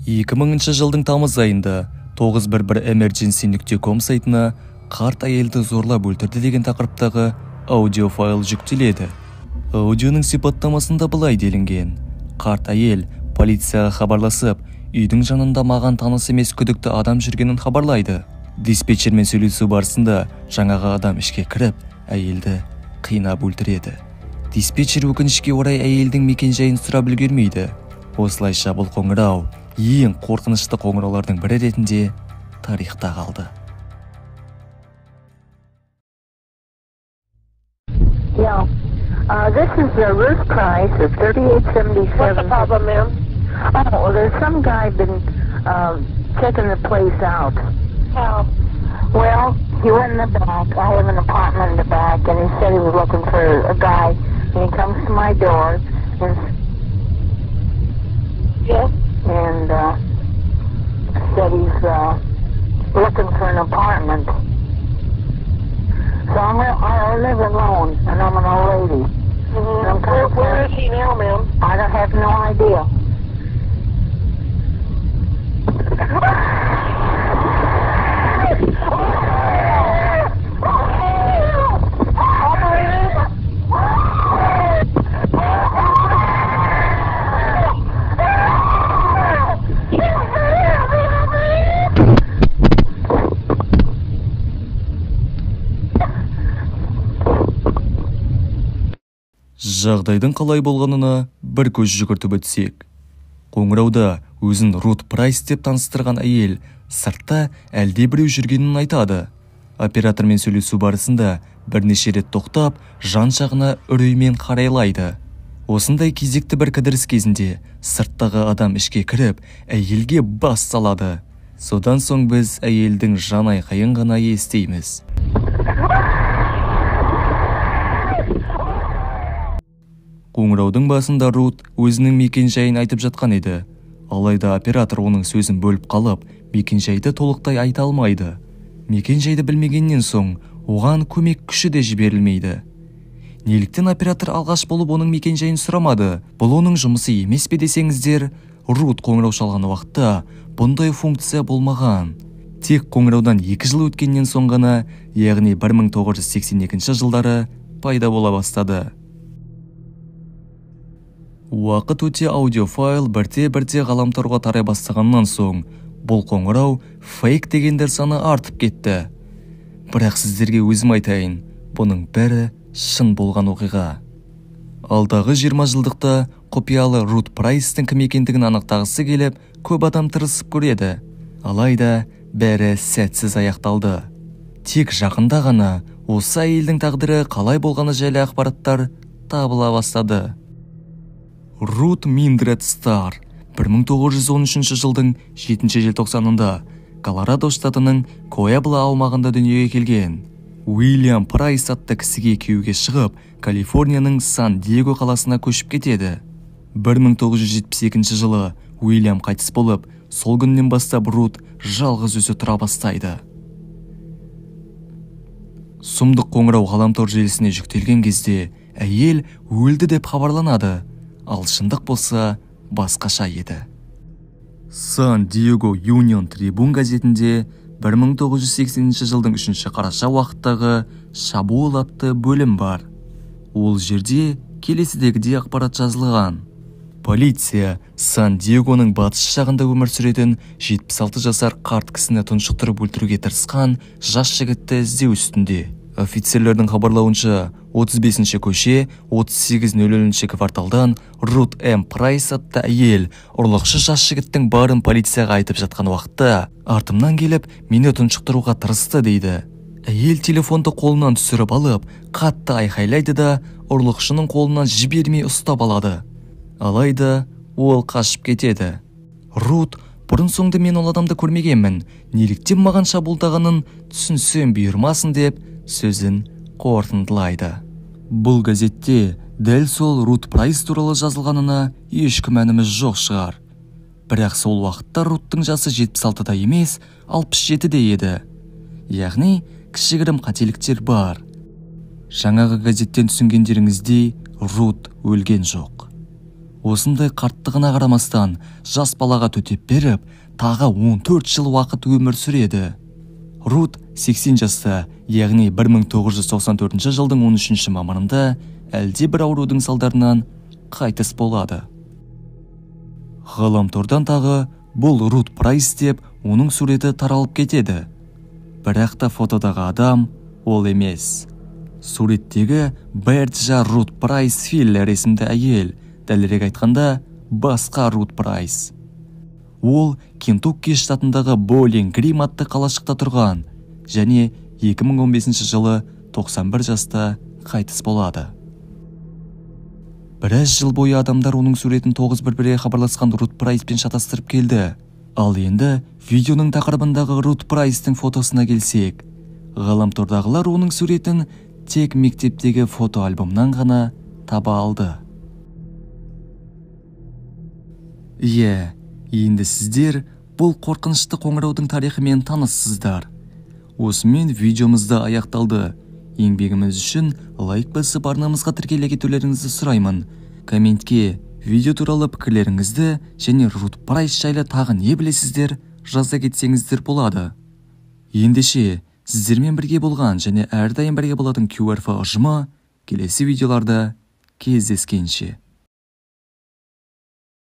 2000 жылдың тамыз айында 911emergency.com сайтына қарт әйелді зорлап өлтірді деген тақырыптағы аудиофайл жүктеледі. Аудионың сипаттамасында былай делінген: қарт әйел полицияға хабарласып, үйдің жанында маған таныс емес күдікті адам жүргенін хабарлайды. Диспетчермен сөйлесу барысында жаңағы адам ішке кіріп, әйелді қинап өлтіреді. Диспетчер өкінішке орай әйелдің мекен-жайын сұрап үлгермейді. Осылайша бұл қоңырау ең қорқынышты қоңыраулардың бірі ретінде тарихта қалды. Yeah. This is Ruth Price of 3877. What's the problem, ma'am? Oh, there's some guy been checking the place out. How? Well, he went in the back. I have an apartment in the back, and he said he was looking for a guy. And he comes to my door, and Yes? and said he's looking for an apartment. So I live alone, and I'm an old lady. Mm-hmm. Where is he now, ma'am? I don't have no idea. Жағдайдың қалай болғанына бір көз жүгіртіп өтсек. Қоңырауда өзін Рут Прайс деп таныстырған әйел сыртта әлде біреу жүргенін айтады. Оператормен сөйлесу барысында бірнеше рет тоқтап, жан-жағына үреймен қарайлайды. Осындай кезекті бір кідіріс кезінде сырттағы адам ішке кіріп, әйелге бас салады. Содан соң біз әйелдің жан айқайын ғана естиміз. Қоңыраудың басында Рут өзінің мекен-жайын айтып жатқан еді. Алайда оператор оның сөзін бөліп қалып, мекен-жайды толықтай айта алмайды. Мекен-жайды білмегеннен соң, оған көмек күші де жіберілмейді. Неліктен оператор алғаш болып оның мекен-жайын сұрамады? Бұл оның жұмысы емес пе десеңіздер, Рут қоңырау шалған уақытта бұндай функция болмаған. Тек қоңыраудан 2 жыл өткеннен соң ғана, яғни 1982 жылдары пайда бола бастады. Уақыт өте аудиофайл бірте-бірте ғаламторға тарай бастағаннан соң, бұл қоңырау фейк дегендер саны артып кетті. Бірақ сіздерге өзім айтайын, бұның бәрі шын болған оқиға. Алдағы 20 жылдықта құпиялы Рут Прайстың кім екендігін анықтағысы келіп, көп адам тырысып көреді. Алайда бәрі сәтсіз аяқталды. Тек жақында ғана осы әйелдің тағдыры қалай болғаны жайлы ақпараттар табыла бастады. Рут Миндред Стар 1913 жылдың 7 желтоқсанында Колорадо штатының Коэбла аумағында дүниеге келген. Уильям Прайс атты кісіге күйеуге шығып, Калифорнияның Сан-Диего қаласына көшіп кетеді. 1972 жылы Уильям қайтыс болып, сол күннен бастап Рут жалғыз өзі тұра бастайды. Сұмдық қоңырау ғаламтор желісіне жүктелген кезде әйел өлді деп хабарланады. Ал шындық болса басқаша еді. Сан-Диего Union Tribune газетінде 1980 жылдың 3 қараша уақыттағы шабуыл атты бөлім бар. Ол жерде келесідегідей ақпарат жазылған. Полиция Сан-Диегоның батыс жағында өмір сүретін 76 жасар қарт кісіні тұншықтырып өлтіруге тырысқан жас жігітті іздеу үстінде. Офицерлердің хабарлауынша 35-ші көше 3800 кварталдан Рут М. Прайс атты әйел ұрлықшы жас жігіттің барын полицияға айтып жатқан уақытта артымнан келіп, мені тұншықтыруға тырысты дейді. Әйел телефонды қолынан түсіріп алып, қатты айқайлайды да ұрлықшының қолынан жібермей ұстап алады. Алайда ол қашып кетеді. Рут, бұрын соңды мен ол адамды көрмегенмін, неліктен маған шабуылдағанын түсінсем бұйырмасын деп сөзін қорытындылайды. Бұл газетте дәл сол Рут Прайс туралы жазылғанына еш күмәніміз жоқ шығар. Бірақ сол уақытта Руттың жасы 76-да емес, 67-де еді. Яғни кішігірім қателіктер бар. Жаңағы газеттен түсінгендеріңіздей Рут өлген жоқ. осындай қарттығына қарамастан жас балаға төтеп беріп, тағы 14 жыл уақыт өмір сүреді. Рут 80 жаста, яғни 1994 жылдың 13 мамырында әлде бір аурудың салдарынан қайтыс болады. Ғаламтордан тағы бұл Рут Прайс деп оның суреті таралып кетеді. Бірақ та фотодағы адам ол емес. Суреттегі Берджа Рут Прайс Филлер есімді әйел, дәлірек айтқанда басқа Рут Прайс. Ол Кентукки штатындағы Боулинг Грин атты қалашықта тұрған және 2015 жылы 91 жаста қайтыс болады. Біраз жыл бойы адамдар оның суретін 911-ге хабарласқан Рут Прайспен шатастырып келді. Ал енді видеоның тақырыбындағы Рут Прайстың фотосына келсек, ғаламтордағылар оның суретін тек мектептегі фотоальбомнан ғана таба алды. Енді сіздер бұл қорқынышты қоңыраудың тарихымен таныссыздар. Осымен видеомызды аяқталды. Еңбегіміз үшін лайк басып арнамызға тіркеле кетулеріңізді сұраймын. Комментке видео туралы пікірлеріңізді және Рут Прайс жайлы тағы не білесіздер жаза кетсеңіздер болады. Ендеше сіздермен бірге болған және әрдайым бірге болатын QRF ұжымы келесі видеоларда кездескенше.